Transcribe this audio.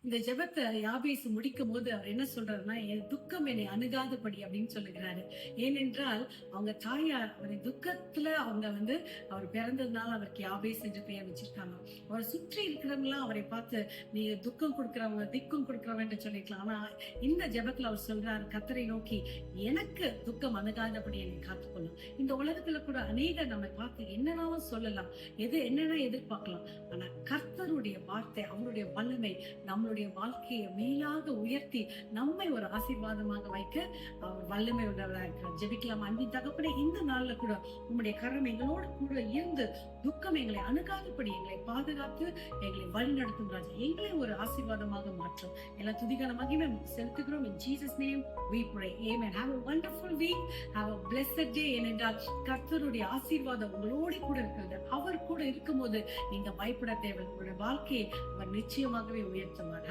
இந்த ஜெபத்தை யாபேசு முடிக்கும் போது அவர் என்ன சொல்றாருன்னா, என் துக்கம் என்னை அணுகாதபடி அப்படின்னு சொல்லுகிறாரு. ஏனென்றால் அவங்க தாயார் அவரை துக்கத்துல அவங்க அவர் பிறந்ததுனால அவருக்கு யாபேஸ் என்று பெயர் வச்சிருக்காங்க. அவரை சுற்றி இருக்கிறவங்களாம் அவரை பார்த்து நீ துக்கம் கொடுக்கிறவங்க திக்கம் கொடுக்கிறவங்க என்று சொல்லிக்கலாம். ஆனா இந்த ஜெபத்துல அவர் சொல்றாரு, கர்த்தரை நோக்கி எனக்கு துக்கம் அணுகாதபடி என்னை காத்துக்கொள்ளும். இந்த உலகத்துல கூட அநேகர் நம்மை பார்த்து என்னன்னாலும் சொல்லலாம், என்னென்ன எதிர்பார்க்கலாம். ஆனா கர்த்தருடைய வார்த்தை, அவருடைய வல்லமை நம்மளுடைய வாழ்க்கையை மேலாக உயர்த்தி நம்மை ஒரு ஆசீர்வாதமாக வைக்க அவர் வல்லமை உள்ளவராக இருக்கிறார். ஜெபிக்கலாம். அன்பின் தகப்பனே, இந்த நாள்ல கூட உம்முடைய கரம் எங்களோடு கூட இருந்து துக்கம் எங்களை அணுகாதபடி எங்களை பாதுகாத்து எங்களை வழி நடத்தும் ராஜா. எங்களை ஒரு ஆசீர்வாதமாக மாற்றும். எல்லா துதிகான மகிமை செலுத்துகிறோம். In Jesus name we pray. Amen. Have a wonderful week. Have a blessed day. ஏனென்றால் கர்த்தருடைய ஆசீர்வாதம் உங்களோடு கூட இருக்கிறது. அவர் கூட இருக்கும்போது நீங்க பயப்பட தேவை. உங்களுடைய வாழ்க்கையை அவர் நிச்சயமாகவே உயர்த்துவார்.